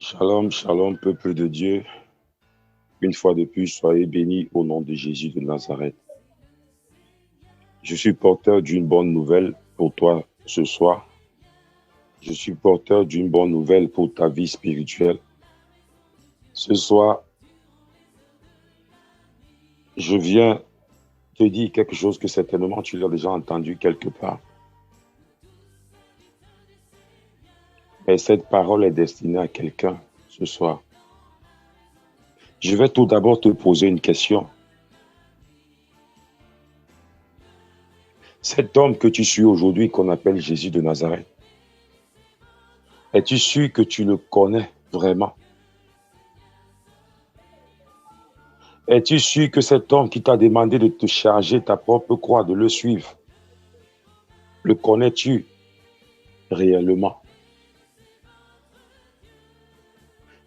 Shalom, shalom, peuple de Dieu. Une fois de plus, soyez bénis au nom de Jésus de Nazareth. Je suis porteur d'une bonne nouvelle pour toi ce soir. Je suis porteur d'une bonne nouvelle pour ta vie spirituelle. Ce soir, je viens te dire quelque chose que certainement tu l'as déjà entendu quelque part. Mais cette parole est destinée à quelqu'un ce soir. Je vais tout d'abord te poser une question. Cet homme que tu suis aujourd'hui, qu'on appelle Jésus de Nazareth, es-tu sûr que tu le connais vraiment? Es-tu sûr que cet homme qui t'a demandé de te charger ta propre croix, de le suivre, le connais-tu réellement?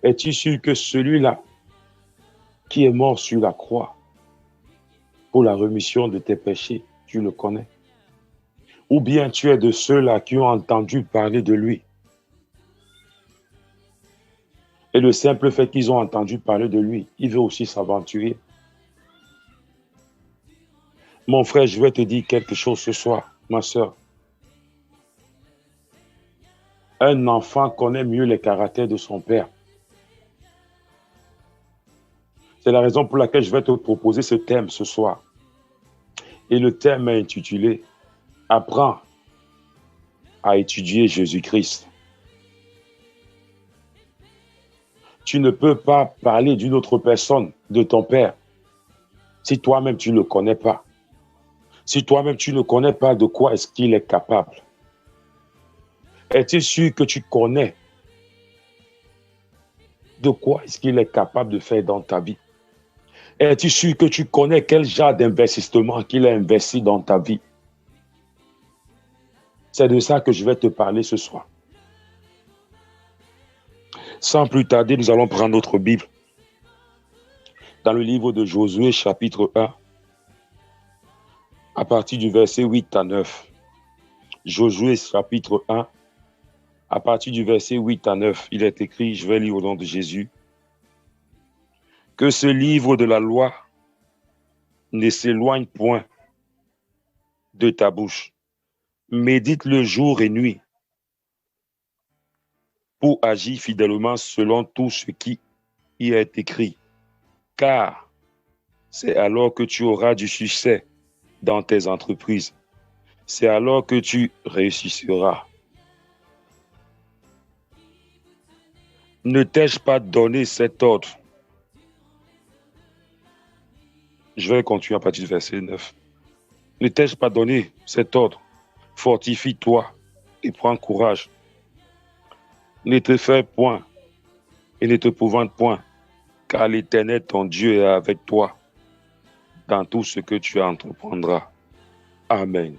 Es-tu sûr que celui-là qui est mort sur la croix pour la rémission de tes péchés, tu le connais? Ou bien tu es de ceux-là qui ont entendu parler de lui? Et le simple fait qu'ils ont entendu parler de lui, il veut aussi s'aventurer. Mon frère, je vais te dire quelque chose ce soir, ma soeur. Un enfant connaît mieux les caractères de son père. C'est la raison pour laquelle je vais te proposer ce thème ce soir. Et le thème est intitulé « Apprends à étudier Jésus-Christ ». Tu ne peux pas parler d'une autre personne, de ton père, si toi-même tu ne le connais pas. Si toi-même tu ne connais pas de quoi est-ce qu'il est capable. Es-tu sûr que tu connais de quoi est-ce qu'il est capable de faire dans ta vie? Es-tu sûr que tu connais quel genre d'investissement qu'il a investi dans ta vie? C'est de ça que je vais te parler ce soir. Sans plus tarder, nous allons prendre notre Bible dans le livre de Josué, chapitre 1, à partir du verset 8 à 9. Josué, chapitre 1, à partir du verset 8 à 9, il est écrit, je vais lire au nom de Jésus, que ce livre de la loi ne s'éloigne point de ta bouche. Médite-le jour et nuit pour agir fidèlement selon tout ce qui y est écrit. Car c'est alors que tu auras du succès dans tes entreprises. C'est alors que tu réussiras. Ne t'ai-je pas donné cet ordre? Je vais continuer à partir du verset 9. Ne t'ai-je pas donné cet ordre? Fortifie-toi et prends courage. Ne te fais point et ne te pouvante point, car l'Éternel, ton Dieu, est avec toi dans tout ce que tu entreprendras. Amen.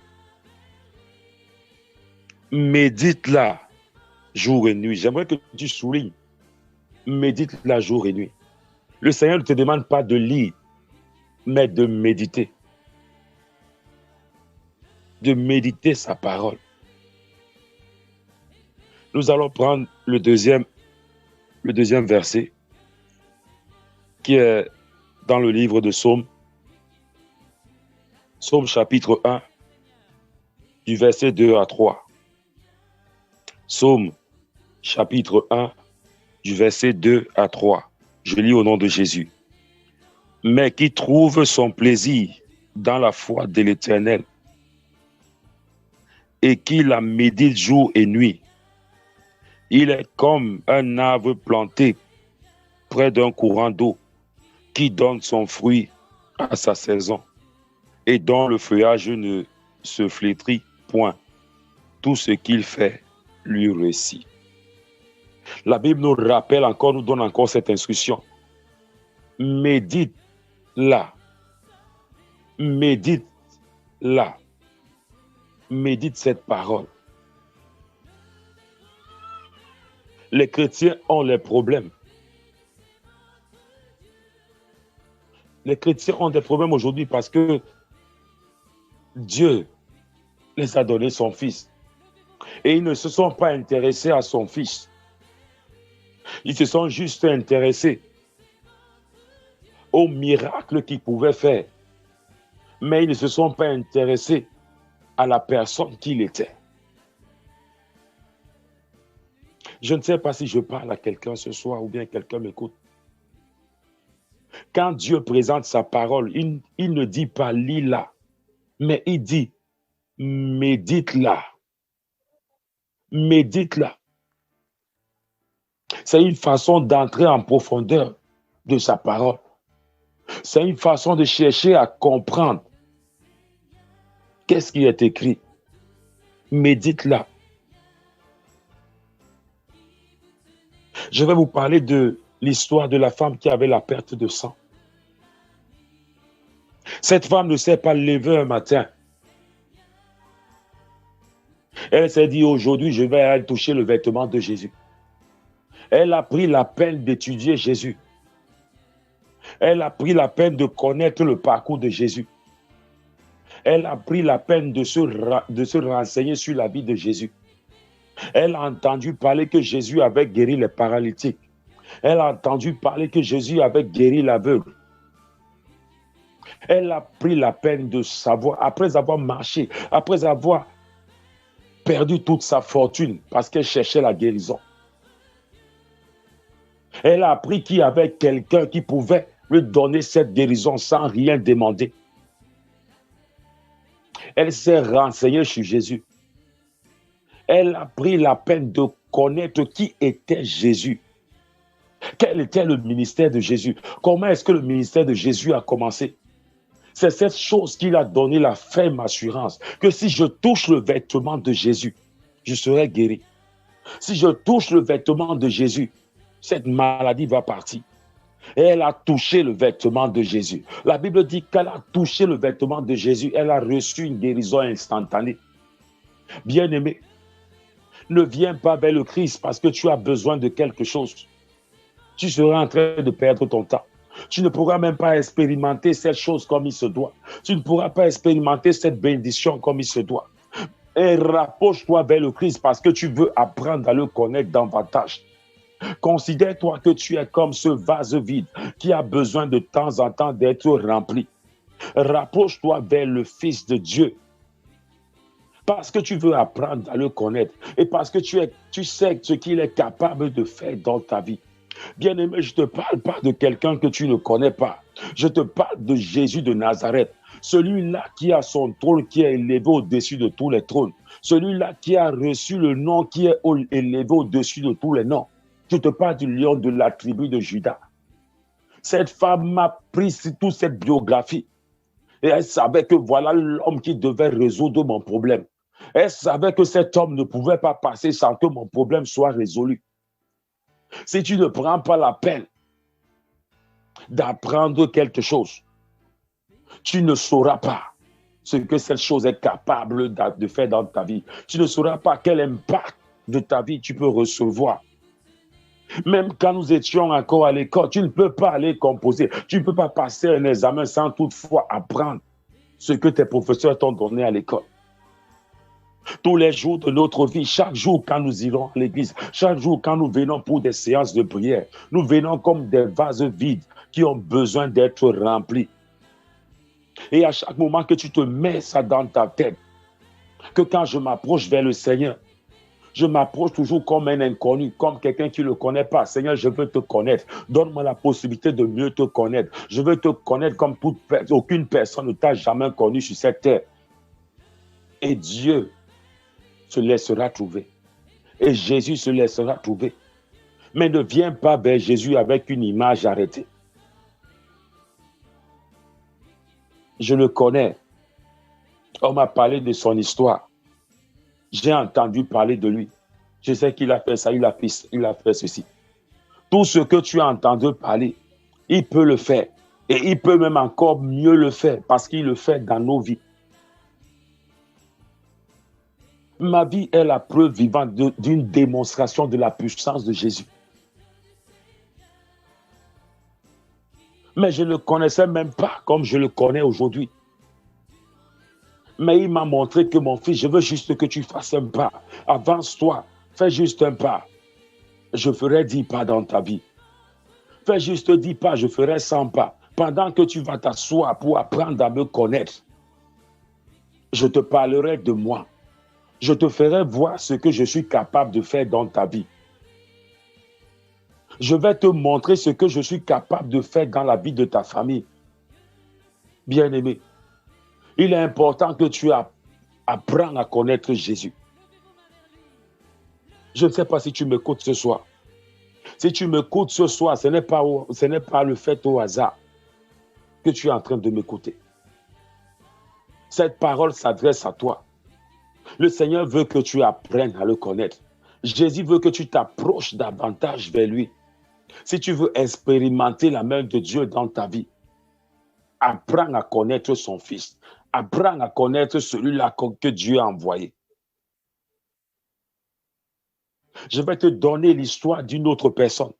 Médite-la jour et nuit. J'aimerais que tu soulignes. Médite-la jour et nuit. Le Seigneur ne te demande pas de lire, mais de méditer. De méditer sa parole. Nous allons prendre le deuxième verset qui est dans le livre de Psaume. Psaume chapitre 1, du verset 2 à 3. Psaume chapitre 1, du verset 2 à 3. Je lis au nom de Jésus. Mais qui trouve son plaisir dans la foi de l'Éternel et qui la médite jour et nuit. Il est comme un arbre planté près d'un courant d'eau qui donne son fruit à sa saison et dont le feuillage ne se flétrit point. Tout ce qu'il fait lui réussit. La Bible nous rappelle encore, nous donne encore cette instruction. Médite-la. Médite-la. Médite cette parole. Les chrétiens ont les problèmes. Les chrétiens ont des problèmes aujourd'hui parce que Dieu les a donné son Fils. Et ils ne se sont pas intéressés à son Fils. Ils se sont juste intéressés au miracle qu'il pouvait faire, mais ils ne se sont pas intéressés à la personne qu'il était. Je ne sais pas si je parle à quelqu'un ce soir ou bien quelqu'un m'écoute. Quand Dieu présente sa parole, il ne dit pas lis-la, mais il dit médite-la. Médite-la. C'est une façon d'entrer en profondeur de sa parole. C'est une façon de chercher à comprendre qu'est-ce qui est écrit. Médite-la. Je vais vous parler de l'histoire de la femme qui avait la perte de sang. Cette femme ne s'est pas levée un matin. Elle s'est dit aujourd'hui, je vais aller toucher le vêtement de Jésus. Elle a pris la peine d'étudier Jésus. Elle a pris la peine de connaître le parcours de Jésus. Elle a pris la peine de se renseigner sur la vie de Jésus. Elle a entendu parler que Jésus avait guéri les paralytiques. Elle a entendu parler que Jésus avait guéri l'aveugle. Elle a pris la peine de savoir, après avoir marché, après avoir perdu toute sa fortune parce qu'elle cherchait la guérison. Elle a appris qu'il y avait quelqu'un qui pouvait lui donner cette guérison sans rien demander. Elle s'est renseignée sur Jésus. Elle a pris la peine de connaître qui était Jésus. Quel était le ministère de Jésus? Comment est-ce que le ministère de Jésus a commencé? C'est cette chose qui a donné la ferme assurance que si je touche le vêtement de Jésus, je serai guéri. Si je touche le vêtement de Jésus, cette maladie va partir. Et elle a touché le vêtement de Jésus. La Bible dit qu'elle a touché le vêtement de Jésus. Elle a reçu une guérison instantanée. Bien-aimé, ne viens pas vers le Christ parce que tu as besoin de quelque chose. Tu seras en train de perdre ton temps. Tu ne pourras même pas expérimenter cette chose comme il se doit. Tu ne pourras pas expérimenter cette bénédiction comme il se doit. Et rapproche-toi vers le Christ parce que tu veux apprendre à le connaître davantage. Considère-toi que tu es comme ce vase vide qui a besoin de temps en temps d'être rempli. Rapproche-toi vers le Fils de Dieu parce que tu veux apprendre à le connaître et parce que tu sais ce qu'il est capable de faire dans ta vie. Bien-aimé, je ne te parle pas de quelqu'un que tu ne connais pas. Je te parle de Jésus de Nazareth. Celui-là qui a son trône qui est élevé au-dessus de tous les trônes. Celui-là qui a reçu le nom qui est élevé au-dessus de tous les noms. Je te parle du lion de la tribu de Juda. Cette femme m'a pris toute cette biographie. Et elle savait que voilà l'homme qui devait résoudre mon problème. Elle savait que cet homme ne pouvait pas passer sans que mon problème soit résolu. Si tu ne prends pas la peine d'apprendre quelque chose, tu ne sauras pas ce que cette chose est capable de faire dans ta vie. Tu ne sauras pas quel impact de ta vie tu peux recevoir. Même quand nous étions encore à l'école, tu ne peux pas aller composer. Tu ne peux pas passer un examen sans toutefois apprendre ce que tes professeurs t'ont donné à l'école. Tous les jours de notre vie, chaque jour quand nous irons à l'église, chaque jour quand nous venons pour des séances de prière, nous venons comme des vases vides qui ont besoin d'être remplis. Et à chaque moment que tu te mets ça dans ta tête, que quand je m'approche vers le Seigneur, je m'approche toujours comme un inconnu, comme quelqu'un qui ne le connaît pas. Seigneur, je veux te connaître. Donne-moi la possibilité de mieux te connaître. Je veux te connaître comme aucune personne ne t'a jamais connu sur cette terre. Et Dieu se laissera trouver. Et Jésus se laissera trouver. Mais ne viens pas vers Jésus avec une image arrêtée. Je le connais. On m'a parlé de son histoire. J'ai entendu parler de lui. Je sais qu'il a fait ça, il a fait ceci. Tout ce que tu as entendu parler, il peut le faire. Et il peut même encore mieux le faire parce qu'il le fait dans nos vies. Ma vie est la preuve vivante d'une démonstration de la puissance de Jésus. Mais je ne le connaissais même pas comme je le connais aujourd'hui. Mais il m'a montré que mon fils, je veux juste que tu fasses un pas. Avance-toi, fais juste un pas. je ferai 10 pas dans ta vie. Fais juste 10 pas, je ferai 100 pas. Pendant que tu vas t'asseoir pour apprendre à me connaître, je te parlerai de moi. Je te ferai voir ce que je suis capable de faire dans ta vie. Je vais te montrer ce que je suis capable de faire dans la vie de ta famille. Bien-aimé, il est important que tu apprennes à connaître Jésus. Je ne sais pas si tu m'écoutes ce soir. Si tu m'écoutes ce soir, ce n'est pas le fait au hasard que tu es en train de m'écouter. Cette parole s'adresse à toi. Le Seigneur veut que tu apprennes à le connaître. Jésus veut que tu t'approches davantage vers lui. Si tu veux expérimenter la main de Dieu dans ta vie, apprends à connaître son Fils. Apprends à connaître celui-là que Dieu a envoyé. Je vais te donner l'histoire d'une autre personne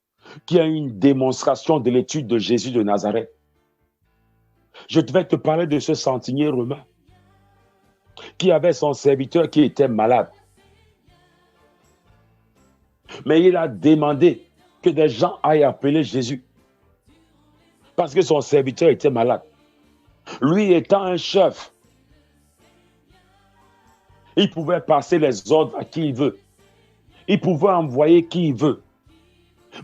qui a une démonstration de l'étude de Jésus de Nazareth. Je vais te parler de ce centenier romain qui avait son serviteur qui était malade. Mais il a demandé que des gens aillent appeler Jésus parce que son serviteur était malade. Lui étant un chef, il pouvait passer les ordres à qui il veut. Il pouvait envoyer qui il veut.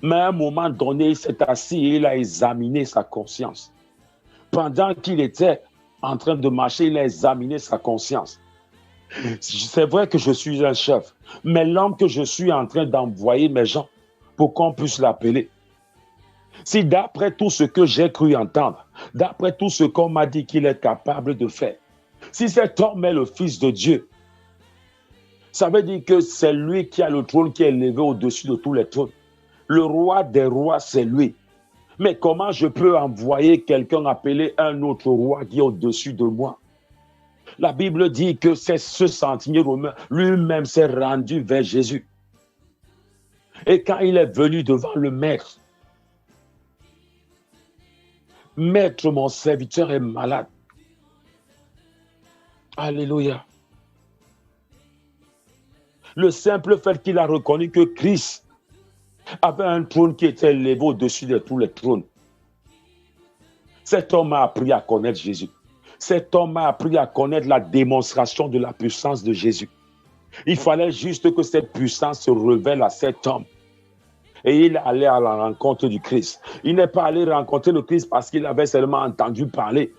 Mais à un moment donné, il s'est assis et il a examiné sa conscience. Pendant qu'il était en train de marcher, il a examiné sa conscience. C'est vrai que je suis un chef, mais l'homme que je suis en train d'envoyer mes gens pour qu'on puisse l'appeler. Si d'après tout ce que j'ai cru entendre, d'après tout ce qu'on m'a dit qu'il est capable de faire, si cet homme est le Fils de Dieu, ça veut dire que c'est lui qui a le trône qui est élevé au-dessus de tous les trônes. Le roi des rois, c'est lui. Mais comment je peux envoyer quelqu'un appeler un autre roi qui est au-dessus de moi? La Bible dit que c'est ce centenier romain lui-même s'est rendu vers Jésus. Et quand il est venu devant le maître, maître, mon serviteur est malade. Alléluia. Le simple fait qu'il a reconnu que Christ avait un trône qui était élevé au-dessus de tous les trônes. Cet homme a appris à connaître Jésus. Cet homme a appris à connaître la démonstration de la puissance de Jésus. Il fallait juste que cette puissance se révèle à cet homme. Et il allait à la rencontre du Christ. Il n'est pas allé rencontrer le Christ parce qu'il avait seulement entendu parler.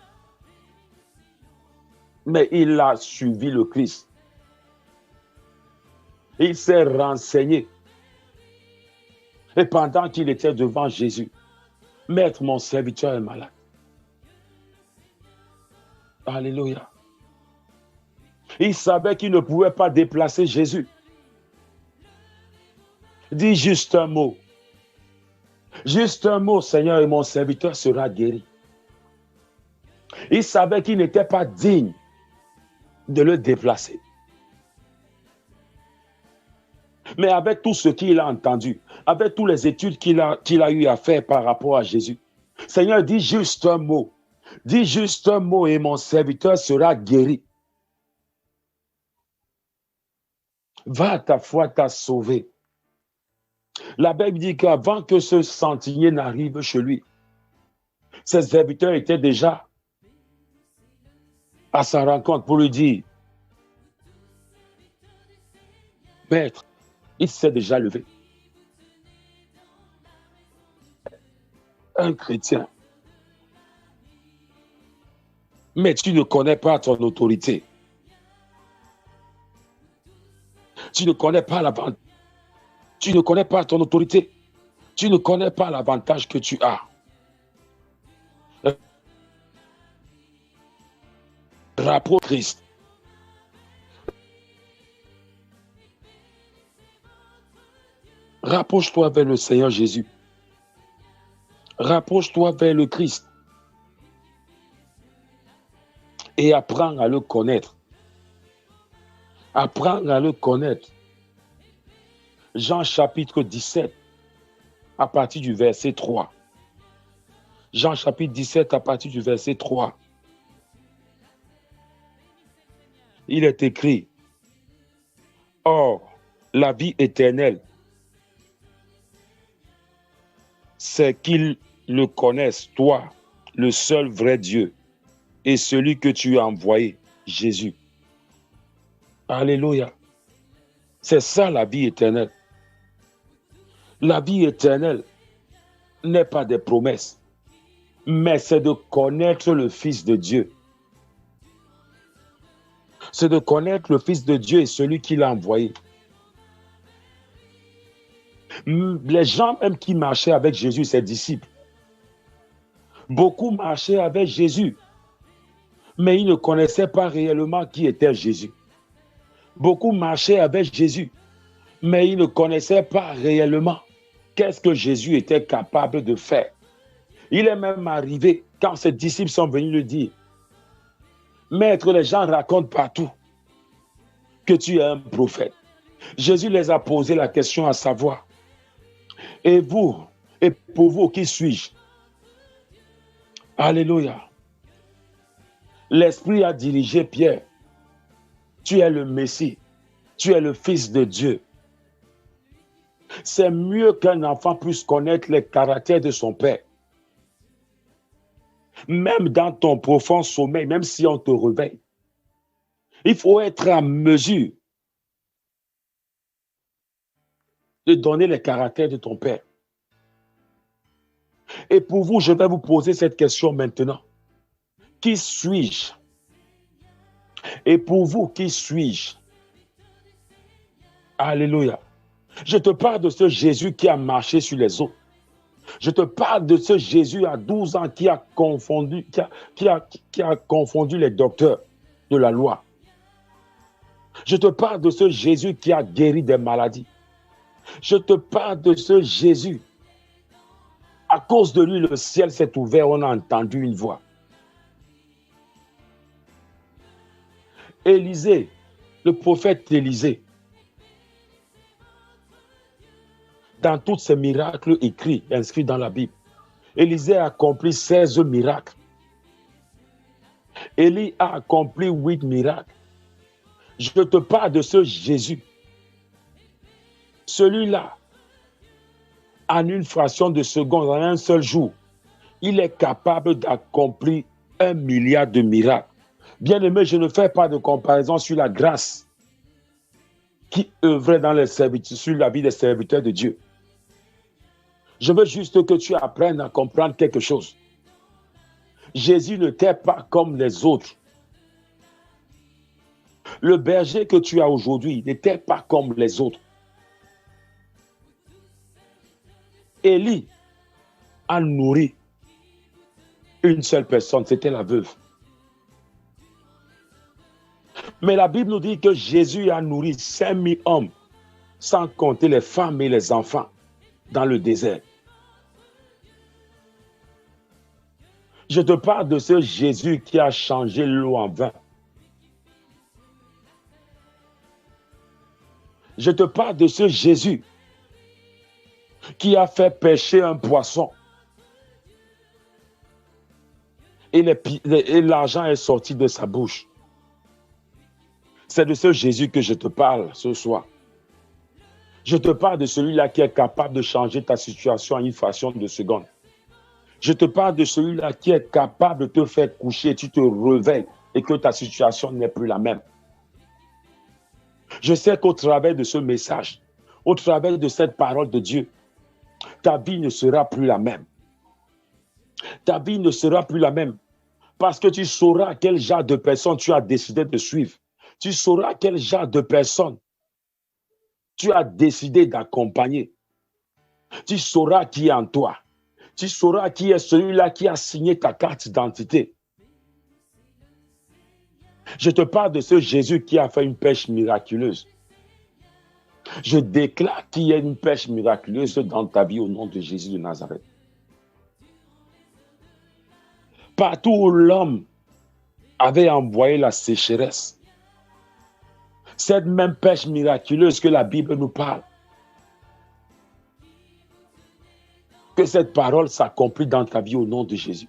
Mais il a suivi le Christ. Il s'est renseigné. Et pendant qu'il était devant Jésus, maître, mon serviteur est malade. Alléluia. Il savait qu'il ne pouvait pas déplacer Jésus. Dis juste un mot. Juste un mot, Seigneur, et mon serviteur sera guéri. Il savait qu'il n'était pas digne de le déplacer. Mais avec tout ce qu'il a entendu, avec toutes les études qu'il a eu à faire par rapport à Jésus, Seigneur, dis juste un mot. Dis juste un mot et mon serviteur sera guéri. Va, ta foi t'a sauvé. La Bible dit qu'avant que ce centenier n'arrive chez lui, ses serviteurs étaient déjà à sa rencontre pour lui dire, Maître, il s'est déjà levé. Un chrétien. Mais tu ne connais pas ton autorité. Tu ne connais pas l'avantage. Tu ne connais pas ton autorité. Tu ne connais pas l'avantage que tu as. Rapproche Christ. Rapproche-toi vers le Seigneur Jésus. Rapproche-toi vers le Christ. Et apprends à le connaître. Apprends à le connaître. Jean chapitre 17, à partir du verset 3. Jean chapitre 17, à partir du verset 3. Il est écrit, Or, la vie éternelle c'est qu'ils le connaissent, toi, le seul vrai Dieu, et celui que tu as envoyé, Jésus. Alléluia. C'est ça la vie éternelle. La vie éternelle n'est pas des promesses, mais c'est de connaître le Fils de Dieu. C'est de connaître le Fils de Dieu et celui qui l'a envoyé. Les gens même qui marchaient avec Jésus, ses disciples, beaucoup marchaient avec Jésus, mais ils ne connaissaient pas réellement qui était Jésus. Beaucoup marchaient avec Jésus, mais ils ne connaissaient pas réellement qu'est-ce que Jésus était capable de faire. Il est même arrivé, quand ses disciples sont venus lui dire, Maître, les gens racontent partout que tu es un prophète. Jésus les a posé la question à savoir, et vous, et pour vous, qui suis-je? Alléluia. L'Esprit a dirigé Pierre. Tu es le Messie. Tu es le Fils de Dieu. C'est mieux qu'un enfant puisse connaître les caractères de son Père. Même dans ton profond sommeil, même si on te réveille, il faut être en mesure de donner les caractères de ton Père. Et pour vous, je vais vous poser cette question maintenant. Qui suis-je? Et pour vous, qui suis-je? Alléluia. Je te parle de ce Jésus qui a marché sur les eaux. Je te parle de ce Jésus à 12 ans qui a confondu, qui a confondu les docteurs de la loi. Je te parle de ce Jésus qui a guéri des maladies. Je te parle de ce Jésus. À cause de lui, le ciel s'est ouvert, on a entendu une voix. Élisée, le prophète Élisée, dans tous ces miracles écrits, inscrits dans la Bible, Élisée a accompli 16 miracles. Élie a accompli 8 miracles. Je te parle de ce Jésus. Celui-là, en une fraction de seconde, en un seul jour, il est capable d'accomplir 1 milliard de miracles. Bien-aimé, je ne fais pas de comparaison sur la grâce qui œuvrait dans les serviteurs, sur la vie des serviteurs de Dieu. Je veux juste que tu apprennes à comprendre quelque chose. Jésus n'était pas comme les autres. Le berger que tu as aujourd'hui n'était pas comme les autres. Élie a nourri une seule personne, c'était la veuve. Mais la Bible nous dit que Jésus a nourri 5000 hommes, sans compter les femmes et les enfants, dans le désert. Je te parle de ce Jésus qui a changé l'eau en vin. Je te parle de ce Jésus qui a fait pêcher un poisson. Et l'argent est sorti de sa bouche. C'est de ce Jésus que je te parle ce soir. Je te parle de celui-là qui est capable de changer ta situation en une fraction de seconde. Je te parle de celui-là qui est capable de te faire coucher, tu te réveilles et que ta situation n'est plus la même. Je sais qu'au travers de ce message, au travers de cette parole de Dieu, ta vie ne sera plus la même. Ta vie ne sera plus la même parce que tu sauras quel genre de personne tu as décidé de suivre. Tu sauras quel genre de personne tu as décidé d'accompagner. Tu sauras qui est en toi. Tu sauras qui est celui-là qui a signé ta carte d'identité. Je te parle de ce Jésus qui a fait une pêche miraculeuse. Je déclare qu'il y a une pêche miraculeuse dans ta vie au nom de Jésus de Nazareth. Partout où l'homme avait envoyé la sécheresse, cette même pêche miraculeuse que la Bible nous parle, que cette parole s'accomplit dans ta vie au nom de Jésus.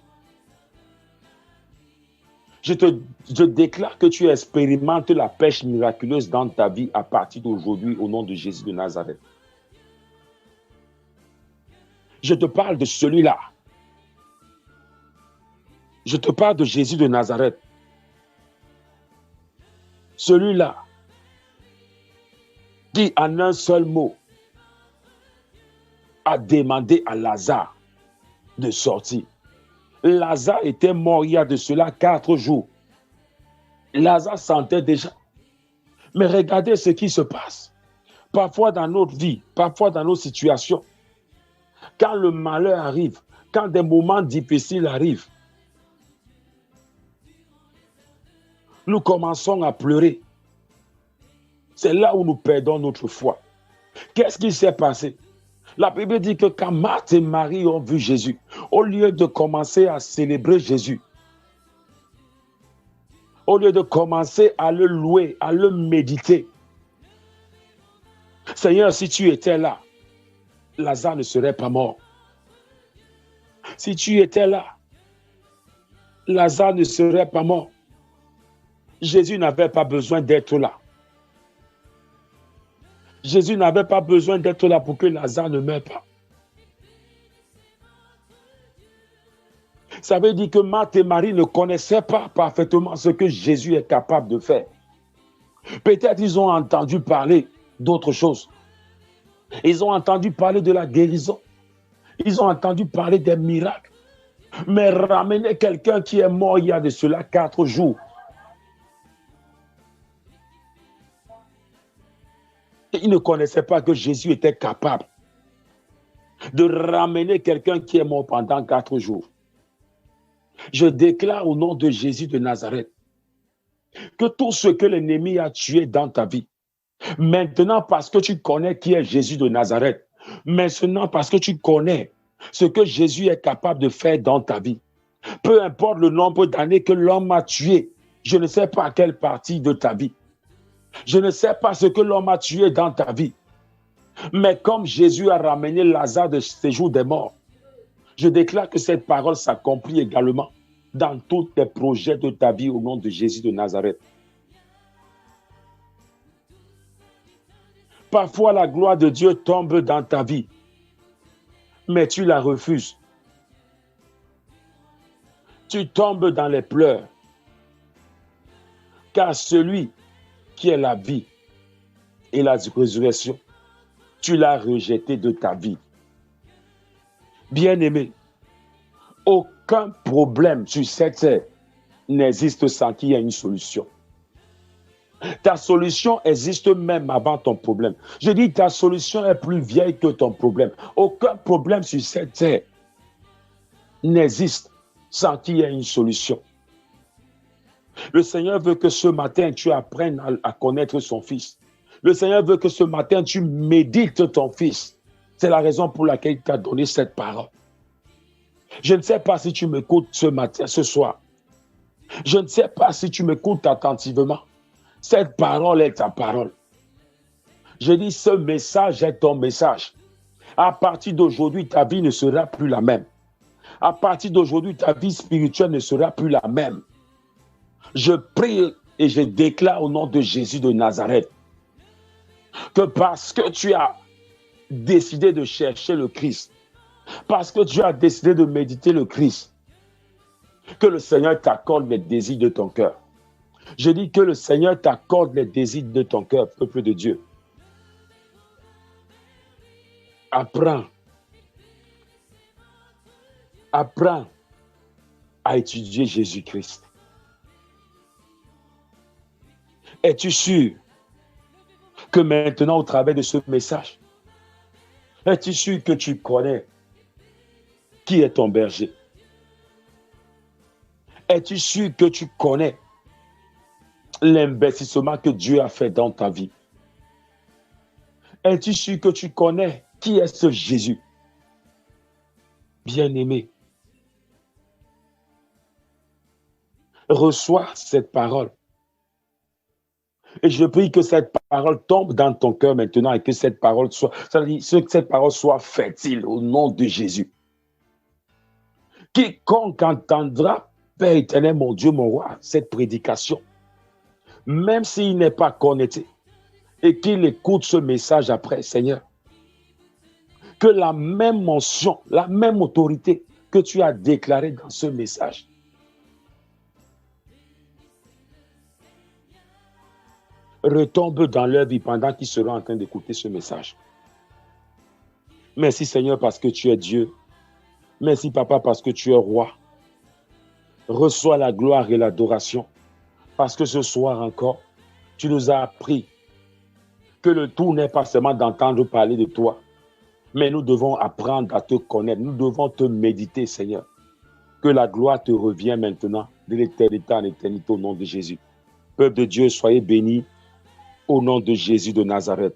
Je déclare que tu expérimentes la pêche miraculeuse dans ta vie à partir d'aujourd'hui au nom de Jésus de Nazareth. Je te parle de celui-là. Je te parle de Jésus de Nazareth. Celui-là qui, en un seul mot, a demandé à Lazare de sortir. Lazare était mort il y a de cela 4 jours. Lazare sentait déjà. Mais regardez ce qui se passe. Parfois dans notre vie, parfois dans nos situations, quand le malheur arrive, quand des moments difficiles arrivent, nous commençons à pleurer. C'est là où nous perdons notre foi. Qu'est-ce qui s'est passé? La Bible dit que quand Marthe et Marie ont vu Jésus, au lieu de commencer à célébrer Jésus, au lieu de commencer à le louer, à le méditer, Seigneur, si tu étais là, Lazare ne serait pas mort. Si tu étais là, Lazare ne serait pas mort. Jésus n'avait pas besoin d'être là. Jésus n'avait pas besoin d'être là pour que Lazare ne meure pas. Ça veut dire que Marthe et Marie ne connaissaient pas parfaitement ce que Jésus est capable de faire. Peut-être ils ont entendu parler d'autres choses. Ils ont entendu parler de la guérison. Ils ont entendu parler des miracles. Mais ramener quelqu'un qui est mort il y a de cela 4 jours. Ils ne connaissaient pas que Jésus était capable de ramener quelqu'un qui est mort pendant 4 jours. Je déclare au nom de Jésus de Nazareth que tout ce que l'ennemi a tué dans ta vie, maintenant parce que tu connais qui est Jésus de Nazareth, maintenant parce que tu connais ce que Jésus est capable de faire dans ta vie, peu importe le nombre d'années que l'homme a tué, je ne sais pas quelle partie de ta vie, je ne sais pas ce que l'homme a tué dans ta vie, mais comme Jésus a ramené Lazare de séjour des morts, je déclare que cette parole s'accomplit également dans tous les projets de ta vie au nom de Jésus de Nazareth. Parfois, la gloire de Dieu tombe dans ta vie, mais tu la refuses. Tu tombes dans les pleurs, car celui qui est la vie et la résurrection, tu l'as rejeté de ta vie. Bien-aimé, aucun problème sur cette terre n'existe sans qu'il y ait une solution. Ta solution existe même avant ton problème. Je dis, ta solution est plus vieille que ton problème. Aucun problème sur cette terre n'existe sans qu'il y ait une solution. Le Seigneur veut que ce matin, tu apprennes à connaître son Fils. Le Seigneur veut que ce matin, tu médites ton Fils. C'est la raison pour laquelle il t'a donné cette parole. Je ne sais pas si tu m'écoutes ce matin, ce soir. Je ne sais pas si tu m'écoutes attentivement. Cette parole est ta parole. Je dis, ce message est ton message. À partir d'aujourd'hui, ta vie ne sera plus la même. À partir d'aujourd'hui, ta vie spirituelle ne sera plus la même. Je prie et je déclare au nom de Jésus de Nazareth que parce que tu as décidé de chercher le Christ, parce que tu as décidé de méditer le Christ, que le Seigneur t'accorde les désirs de ton cœur. Je dis que le Seigneur t'accorde les désirs de ton cœur, peuple de Dieu. Apprends. Apprends à étudier Jésus-Christ. Es-tu sûr que maintenant, au travers de ce message, es-tu sûr que tu connais qui est ton berger? Es-tu sûr que tu connais l'investissement que Dieu a fait dans ta vie? Es-tu sûr que tu connais qui est ce Jésus? Bien-aimé, reçois cette parole. Et je prie que cette parole tombe dans ton cœur maintenant et que cette parole soit fertile au nom de Jésus. Quiconque entendra, Père éternel, mon Dieu, mon roi, cette prédication, même s'il n'est pas connecté et qu'il écoute ce message après, Seigneur, que la même mention, la même autorité que tu as déclarée dans ce message retombe dans leur vie pendant qu'ils seront en train d'écouter ce message. Merci Seigneur parce que tu es Dieu. Merci Papa parce que tu es roi. Reçois la gloire et l'adoration parce que ce soir encore, tu nous as appris que le tout n'est pas seulement d'entendre parler de toi, mais nous devons apprendre à te connaître. Nous devons te méditer, Seigneur. Que la gloire te revienne maintenant de l'éternité en éternité au nom de Jésus. Peuple de Dieu, soyez bénis au nom de Jésus de Nazareth.